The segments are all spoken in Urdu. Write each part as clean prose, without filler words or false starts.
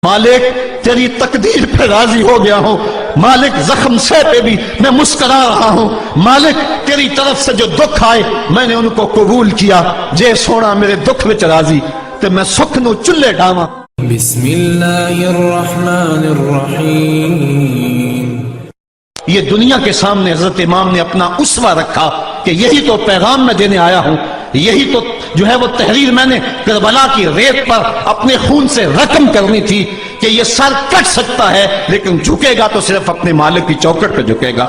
مالک تیری تقدیر پہ راضی ہو گیا ہوں، مالک زخم سے پہ بھی میں مسکرا رہا ہوں، مالک تیری طرف سے جو دکھ آئے میں نے ان کو قبول کیا، جے سونا میرے دکھ وچ راضی تے میں سکھ نو چلے ڈاواں۔ بسم اللہ الرحمن الرحیم۔ یہ دنیا کے سامنے حضرت امام نے اپنا اسوہ رکھا کہ یہی تو پیغام میں دینے آیا ہوں، یہی تو جو ہے وہ تحریر میں نے کربلا کی ریت پر اپنے خون سے رقم کرنی تھی کہ یہ سر کٹ سکتا ہے لیکن جھکے گا تو صرف اپنے مالک کی چوکٹ پہ جھکے گا،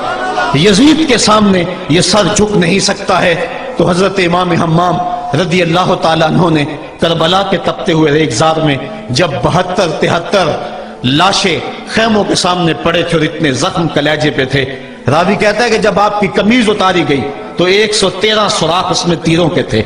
یزید کے سامنے یہ سر جھک نہیں سکتا ہے۔ تو حضرت امام حمام رضی اللہ تعالیٰ عنہ نے کربلا کے تپتے ہوئے ریگزار میں جب 72-73 لاشیں خیموں کے سامنے پڑے تھے اور اتنے زخم کلیجے پہ تھے، راوی کہتا ہے کہ جب آپ کی قمیض اتاری گئی تو 113 سوراخ اس میں تیروں کے تھے،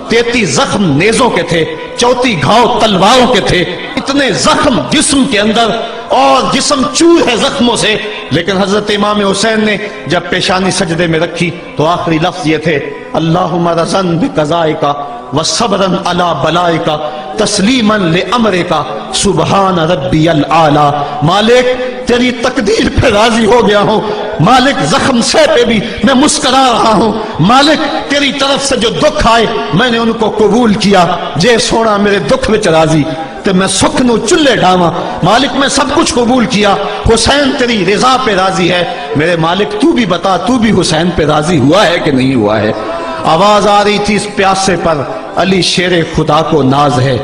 33 زخم نیزوں کے تھے، 34 گھاؤ تلواروں کے تھے، اتنے زخم جسم کے اندر اور جسم چور ہے زخموں سے۔ لیکن حضرت امام حسین نے جب پیشانی سجدے میں رکھی تو آخری لفظ یہ تھے، اللہم رضن بقضائکا وصبرن علی بلائکا تسلیمن لامرکا سبحان ربی العالی۔ مالک تیری تقدیر پہ راضی ہو گیا ہوں، مالک زخم سے پہ بھی میں مسکرا رہا ہوں، مالک تیری طرف سے جو دکھ آئے میں نے ان کو قبول کیا، جے سونا میرے دکھ وچ راضی تے میں سکھ نو چلے ڈاواں۔ مالک میں سب کچھ قبول کیا، حسین تیری رضا پہ راضی ہے، میرے مالک تو بھی بتا تو بھی حسین پہ راضی ہوا ہے کہ نہیں ہوا ہے۔ آواز آ رہی تھی اس پیاسے پر علی شیر خدا کو ناز ہے،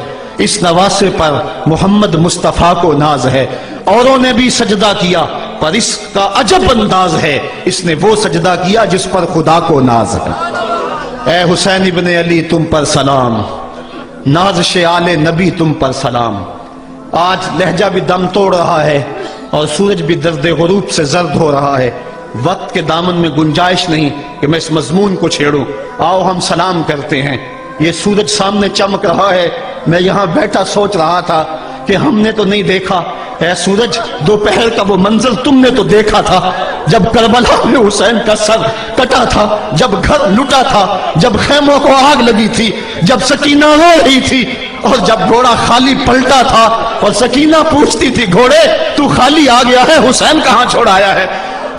اس نواسے پر محمد مصطفیٰ کو ناز ہے، اوروں نے بھی سجدہ کیا پر اس کا عجب انداز ہے، اس نے وہ سجدہ کیا جس پر خدا کو ناز ہے۔ اے حسین ابن علی تم پر سلام، نازش آل نبی تم پر سلام۔ آج لہجہ بھی دم توڑ رہا ہے اور سورج بھی درد غروب سے زرد ہو رہا ہے، وقت کے دامن میں گنجائش نہیں کہ میں اس مضمون کو چھیڑوں، آؤ ہم سلام کرتے ہیں۔ یہ سورج سامنے چمک رہا ہے، میں یہاں بیٹھا سوچ رہا تھا کہ ہم نے تو نہیں دیکھا، اے سورج دوپہر کا وہ منظر تم نے تو دیکھا تھا جب کربلا میں حسین کا سر کٹا تھا، جب گھر لٹا تھا، جب خیموں کو آگ لگی تھی، جب سکینہ رو رہی تھی اور جب گھوڑا خالی پلٹا تھا اور سکینہ پوچھتی تھی گھوڑے تو خالی آ گیا ہے، حسین کہاں چھوڑ آیا ہے۔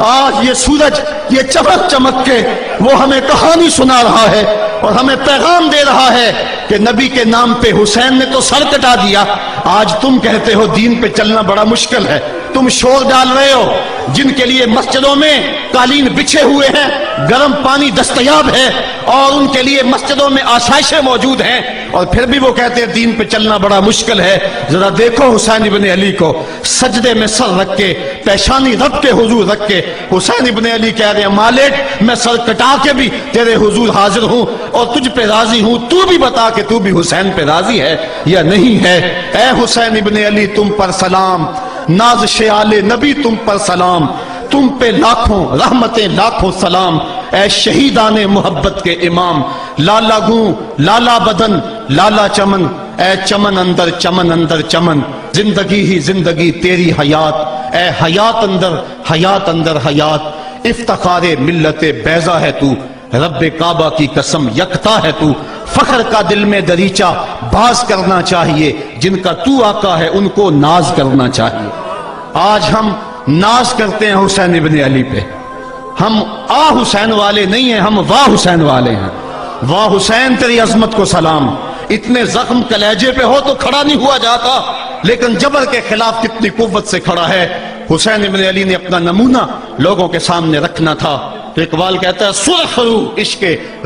آج یہ سورج یہ چمک چمک کے وہ ہمیں کہانی سنا رہا ہے اور ہمیں پیغام دے رہا ہے کہ نبی کے نام پہ حسین نے تو سر کٹا دیا۔ آج تم کہتے ہو دین پہ چلنا بڑا مشکل ہے، تم شور ڈال رہے ہو، جن کے لیے مسجدوں میں قالین بچھے ہوئے ہیں، گرم پانی دستیاب ہے اور ان کے لیے مسجدوں میں آسائشیں موجود ہیں، اور پھر بھی وہ کہتے ہیں دین پہ چلنا بڑا مشکل ہے۔ ذرا دیکھو حسین ابن علی کو سجدے میں سر رکھ کے، پیشانی رب کے حضور رکھ کے حسین ابن علی کہہ رہے ہیں مالک میں سر کٹا کے بھی تیرے حضور حاضر ہوں اور تجھ پہ راضی ہوں، تو بھی بتا کہ تو بھی حسین پہ راضی ہے یا نہیں ہے۔ اے حسین ابن علی تم پر سلام، نازش آل نبی تم پر سلام، تم پہ لاکھوں رحمتیں لاکھوں سلام۔ اے شہیدان محبت کے امام، لالا گوں لالا بدن لالا چمن، اے چمن اندر چمن اندر چمن، زندگی ہی زندگی تیری حیات، اے حیات اندر حیات، افتخار ملت بیضا ہے تو، رب کعبہ کی قسم یکتا ہے تو، فخر کا دل میں دریچہ باز کرنا چاہیے، جن کا تو آقا ہے ان کو ناز کرنا چاہیے۔ آج ہم ناز کرتے ہیں حسین ابن علی پہ، ہم آ حسین والے نہیں ہیں، ہم واہ حسین والے ہیں۔ واہ حسین تیری عظمت کو سلام، اتنے زخم کلیجے پہ ہو تو کھڑا نہیں ہوا جاتا، لیکن جبر کے خلاف کتنی قوت سے کھڑا ہے۔ حسین ابن علی نے اپنا نمونہ لوگوں کے سامنے رکھنا تھا۔ تو اقبال کہتا ہے سرخ رو عشق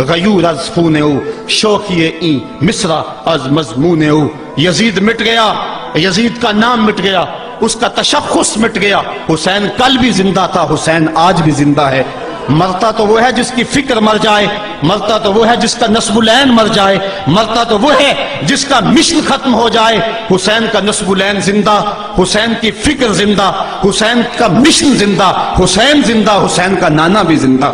غیور از خون او، شوخی این مصرع از مضمون او۔ یزید مٹ گیا، یزید کا نام مٹ گیا، اس کا تشخص مٹ گیا، حسین کل بھی زندہ تھا، حسین آج بھی زندہ ہے۔ مرتا تو وہ ہے جس کی فکر مر جائے، مرتا تو وہ ہے جس کا نسب العین مر جائے، مرتا تو وہ ہے جس کا مشن ختم ہو جائے۔ حسین کا نسب العین زندہ، حسین کی فکر زندہ، حسین کا مشن زندہ، حسین زندہ، حسین کا نانا بھی زندہ۔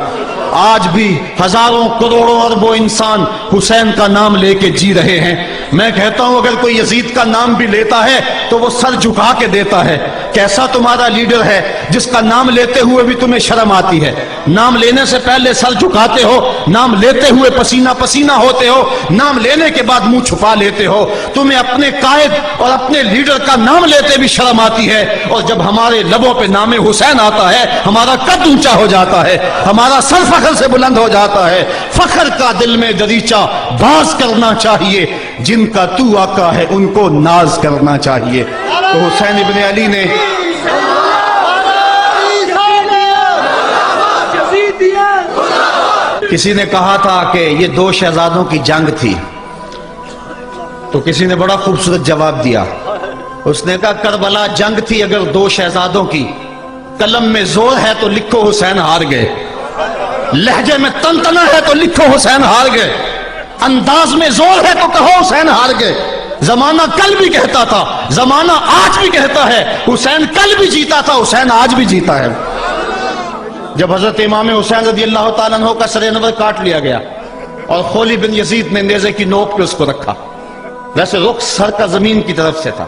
آج بھی ہزاروں کروڑوں اربوں انسان حسین کا نام لے کے جی رہے ہیں۔ میں کہتا ہوں اگر کوئی یزید کا نام بھی لیتا ہے تو وہ سر جھکا کے دیتا ہے کہ کیسا تمہارا لیڈر ہے جس کا نام لیتے ہوئے بھی تمہیں شرم آتی ہے، نام لینے سے پہلے سر جھکاتے ہو، نام لیتے ہوئے پسینہ پسینہ ہوتے ہو، نام لینے کے بعد منہ چھپا لیتے ہو، تمہیں اپنے قائد اور اپنے لیڈر کا نام لیتے بھی شرم آتی ہے، اور جب ہمارے لبوں پہ نام حسین آتا ہے ہمارا قد اونچا ہو جاتا ہے، ہمارا سر فخر سے بلند ہو جاتا ہے۔ فخر کا دل میں دریچہ باز کرنا چاہیے، جن کا تو آقا ہے ان کو ناز کرنا چاہیے۔ تو حسین ابن علی نے کسی نے کہا تھا کہ یہ دو شہزادوں کی جنگ تھی، تو کسی نے بڑا خوبصورت جواب دیا، اس نے کہا کربلا جنگ تھی اگر دو شہزادوں کی، قلم میں زور ہے تو لکھو حسین ہار گئے، لہجے میں تنتنا ہے تو لکھو حسین ہار گئے، انداز میں زور ہے تو کہو حسین ہار گئے۔ زمانہ کل بھی کہتا تھا، زمانہ آج بھی کہتا ہے، حسین کل بھی جیتا تھا، حسین آج بھی جیتا ہے۔ جب حضرت امام حسین رضی اللہ تعالیٰ عنہ کا سر انور کاٹ لیا گیا اور خولی بن یزید نے نیزے کی نوک پہ اس کو رکھا، ویسے رخ سر کا زمین کی طرف سے تھا،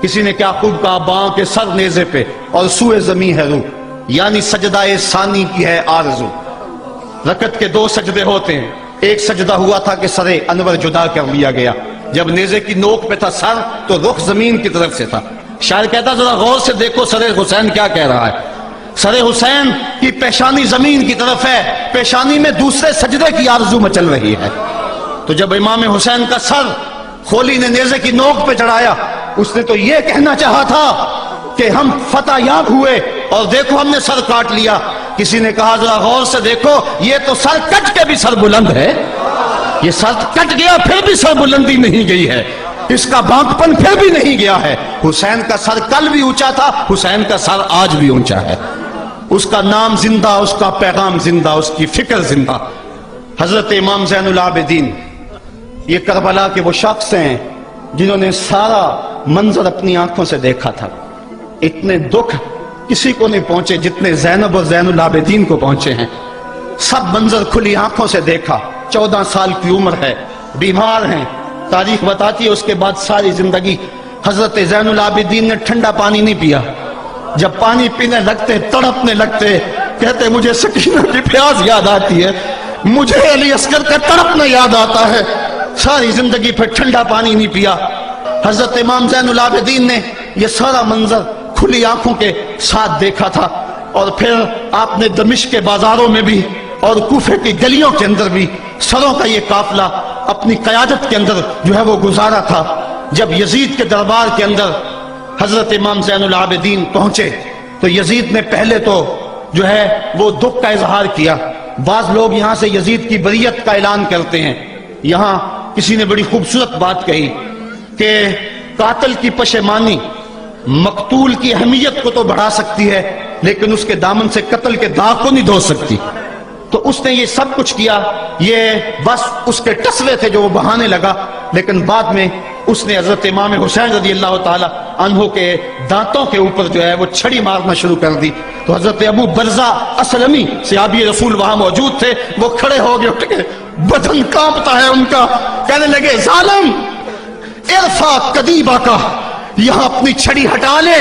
کسی نے کیا خوب کہا، باں کے سر نیزے پہ اور سوئے زمین ہے روح، یعنی سجدہ ثانی کی ہے آرزو۔ رکعت کے دو سجدے ہوتے ہیں، ایک سجدہ ہوا تھا کہ سر انور جدا کر لیا گیا، جب نیزے کی نوک پہ تھا سر تو رخ زمین کی طرف سے تھا۔ شاعر کہتا ذرا غور سے دیکھو سر حسین کیا کہہ رہا ہے، سر حسین کی پیشانی زمین کی طرف ہے، پیشانی میں دوسرے سجدے کی آرزو مچل رہی ہے۔ تو جب امام حسین کا سر خولی نے نیزے کی نوک پہ چڑھایا، اس نے تو یہ کہنا چاہا تھا کہ ہم فتح یاب ہوئے اور دیکھو ہم نے سر کاٹ لیا۔ کسی نے کہا ذرا غور سے دیکھو یہ تو سر کٹ کے بھی سر بلند ہے، یہ سر کٹ گیا پھر بھی سر بلندی نہیں گئی ہے، اس کا بانکپن پھر بھی نہیں گیا ہے۔ حسین کا سر کل بھی اونچا تھا، حسین کا سر آج بھی اونچا ہے، اس کا نام زندہ، اس کا پیغام زندہ، اس کی فکر زندہ۔ حضرت امام زین العابدین یہ کربلا کے وہ شخص ہیں جنہوں نے سارا منظر اپنی آنکھوں سے دیکھا تھا۔ اتنے دکھ کسی کو نہیں پہنچے جتنے زینب اور زین العابدین کو پہنچے ہیں، سب منظر کھلی آنکھوں سے دیکھا۔ 14 سال کی عمر ہے، بیمار ہیں، تاریخ بتاتی ہے اس کے بعد ساری زندگی حضرت زین العابدین نے ٹھنڈا پانی نہیں پیا، جب پانی پینے لگتے تڑپنے لگتے، کہتے مجھے سکینہ کی پیاس یاد آتی ہے، مجھے علی اصغر کا تڑپنا یاد آتا ہے، ساری زندگی پھر ٹھنڈا پانی نہیں پیا۔ حضرت امام زین العابدین نے یہ سارا منظر کھلی آنکھوں کے ساتھ دیکھا تھا، اور پھر آپ نے دمشق کے بازاروں میں بھی اور کوفے کی گلیوں کے اندر بھی سروں کا یہ قافلہ اپنی قیادت کے اندر جو ہے وہ گزارا تھا۔ جب یزید کے دربار کے اندر حضرت امام زین العابدین پہنچے تو یزید نے پہلے تو جو ہے وہ دکھ کا اظہار کیا۔ بعض لوگ یہاں سے یزید کی بریت کا اعلان کرتے ہیں، یہاں کسی نے بڑی خوبصورت بات کہی کہ قاتل کی پشیمانی مقتول کی اہمیت کو تو بڑھا سکتی ہے لیکن اس کے دامن سے قتل کے داغ کو نہیں دھو سکتی۔ تو اس نے یہ سب کچھ کیا، یہ بس اس کے ٹسلے تھے جو وہ بہانے لگا، لیکن بعد میں اس نے حضرت امام حسین رضی اللہ تعالی عنہ کے دانتوں کے اوپر جو ہے وہ چھڑی مارنا شروع کر دی۔ تو حضرت ابو برزہ اسلمی صحابی رسول وہاں موجود تھے، وہ کھڑے ہو گئے، اٹھ کے بدن کانپتا ہے ان کا، کہنے لگے ظالم ارفع قدیبہ کا، یہاں اپنی چھڑی ہٹا لے،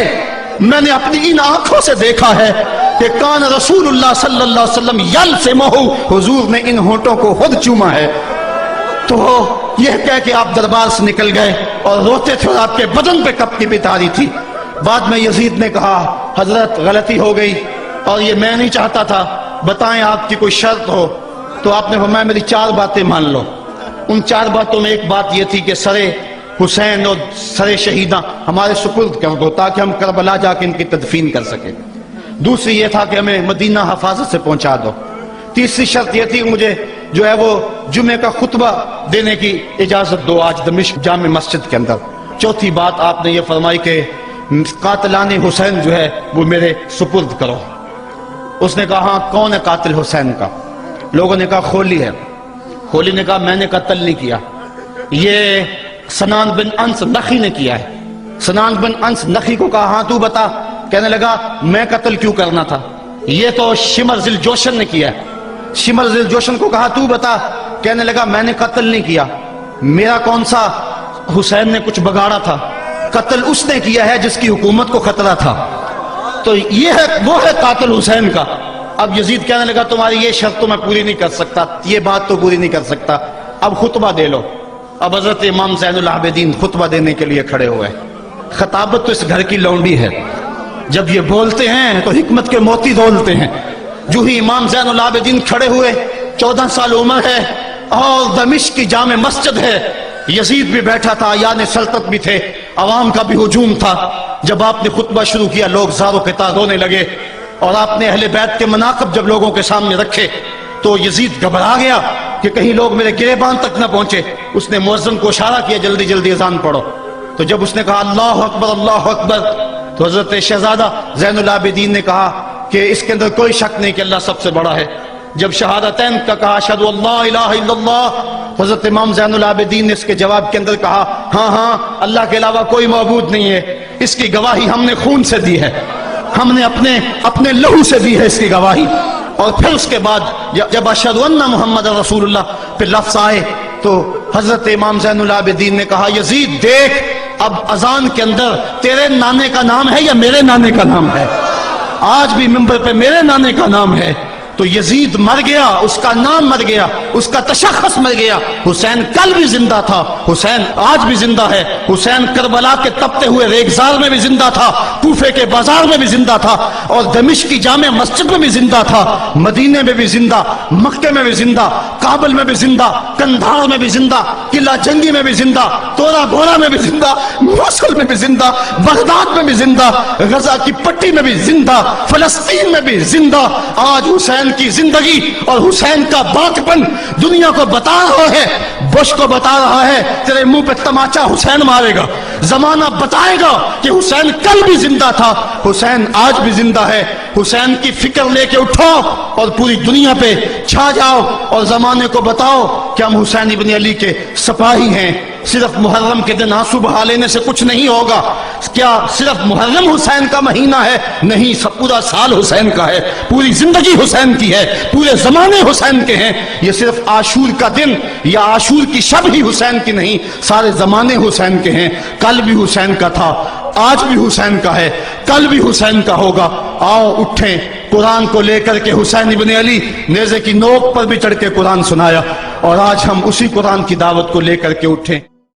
میں نے اپنی ان آنکھوں سے دیکھا ہے کہ کان رسول اللہ صلی اللہ علیہ وسلم یلسمہ، حضور نے ان ہونٹوں کو خود چوما ہے۔ تو یہ کہہ کہ آپ دربار سے نکل گئے اور روتے تھے اور آپ کے بدن پہ کپ کی پتاری تھی۔ بعد میں یزید نے کہا حضرت غلطی ہو گئی اور یہ میں نہیں چاہتا تھا، بتائیں آپ کی کوئی شرط ہو۔ تو آپ نے فرمایا میری 4 باتیں مان لو۔ ان 4 باتوں میں ایک بات یہ تھی کہ سر حسین اور سر شہیداں ہمارے سپرد کر دو تاکہ ہم کربلا جا کے ان کی تدفین کر سکیں۔ دوسری یہ تھا کہ ہمیں مدینہ حفاظت سے پہنچا دو۔ تیسری شرط یہ تھی مجھے جو ہے وہ جمعے کا خطبہ دینے کی اجازت دو آج دمشق جامع مسجد کے اندر۔ چوتھی بات آپ نے یہ فرمائی کہ قاتلان حسین جو ہے وہ میرے سپرد کرو۔ اس نے کہا ہاں کون ہے قاتل حسین کا؟ لوگوں نے کہا خولی ہے۔ خولی نے کہا میں نے قتل نہیں کیا، یہ سنان بن انس نخی نے کیا ہے۔ سنان بن انس نخی کو کہا ہاں تو بتا، کہنے لگا میں قتل کیوں کرنا تھا، یہ تو شمر ذل جوشن نے کیا ہے۔ شمر ذل جوشن کو کہا تو بتا، کہنے لگا میں نے قتل نہیں کیا، میرا کون سا حسین نے کچھ بگاڑا تھا، قتل اس نے کیا ہے جس کی حکومت کو خطرہ تھا۔ تو یہ ہے وہ ہے قاتل حسین کا۔ اب یزید کہنے لگا تمہاری یہ شرط تو میں پوری نہیں کر سکتا، یہ بات تو پوری نہیں کر سکتا، اب خطبہ دے لو۔ اب حضرت امام زین العابدین خطبہ دینے کے لیے کھڑے ہوئے۔ خطابت تو اس گھر کی لونڈی ہے، جب یہ بولتے ہیں تو حکمت کے موتی دولتے ہیں۔ جو ہی امام زین العابدین کھڑے ہوئے، 14 سال عمر ہے اور دمشق کی جامع مسجد ہے، یزید بھی بیٹھا تھا، یعنی سلطنت بھی تھے، عوام کا بھی ہجوم تھا۔ جب آپ نے خطبہ شروع کیا لوگ زار و قطار رونے لگے، اور آپ نے اہل بیت کے مناقب جب لوگوں کے سامنے رکھے تو یزید گھبرا گیا کہ کہیں لوگ میرے گریبان تک نہ پہنچے۔ اس نے مؤذن کو اشارہ کیا جلدی جلدی اذان پڑھو۔ تو جب اس نے کہا اللہ اکبر اللہ اکبر، تو حضرت شہزادہ زین العابدین نے کہا کہ اس کے اندر کوئی شک نہیں کہ اللہ سب سے بڑا ہے۔ جب شہادتین کا کہا اشہد ان لا الہ الا اللہ، حضرت امام زین العابدین نے اس کے جواب کے اندر کہا ہاں ہاں اللہ کے علاوہ کوئی معبود نہیں ہے، اس کی گواہی ہم نے خون سے دی ہے، ہم نے اپنے لہو سے دی ہے اس کی گواہی۔ اور پھر اس کے بعد جب اشہد ان محمد رسول اللہ پہ لفظ آئے تو حضرت امام زین العابدین نے کہا یزید دیکھ اب اذان کے اندر تیرے نانے کا نام ہے یا میرے نانے کا نام ہے؟ آج بھی منبر پہ میرے نانے کا نام ہے۔ تو یزید مر گیا، اس کا نام مر گیا، اس کا تشخص مر گیا۔ حسین کل بھی زندہ تھا، حسین آج بھی زندہ ہے، حسین کربلا کے تپتے ہوئے ریگزار میں بھی زندہ تھا، کوفے کے بازار میں بھی زندہ تھا، اور دمشق کی جامع مسجد میں بھی زندہ تھا، مدینے میں بھی زندہ، مکے میں بھی زندہ، کابل میں بھی زندہ، کندھار میں بھی زندہ، قلعہ جنگی میں بھی زندہ، تورا بورا میں بھی زندہ، موصل میں بھی زندہ، بغداد میں بھی زندہ، غزہ کی پٹی میں بھی زندہ، فلسطین میں بھی زندہ۔ آج حسین کی زندگی اور حسین کا باقپن دنیا کو بتا رہا ہے، بش کو بتا رہا ہے تیرے منہ پہ تماچا حسین مارے گا۔ زمانہ بتائے گا کہ حسین کل بھی زندہ تھا، حسین آج بھی زندہ ہے۔ حسین کی فکر لے کے اٹھو اور پوری دنیا پہ چھا جاؤ اور زمانے کو بتاؤ کہ ہم حسین ابن علی کے سپاہی ہیں۔ صرف محرم کے دن آنسو بہا لینے سے کچھ نہیں ہوگا۔ کیا صرف محرم حسین کا مہینہ ہے؟ نہیں، پورا سال حسین کا ہے، پوری زندگی حسین کی ہے، پورے زمانے حسین کے ہیں۔ یہ صرف عاشور کا دن یا عاشور کی شب ہی حسین کی نہیں، سارے زمانے حسین کے ہیں۔ کل بھی حسین کا تھا، آج بھی حسین کا ہے، کل بھی حسین کا ہوگا۔ آؤ اٹھیں، قرآن کو لے کر کے حسین ابن علی نیزے کی نوک پر بھی چڑھ کے قرآن سنایا، اور آج ہم اسی قرآن کی دعوت کو لے کر کے اٹھیں۔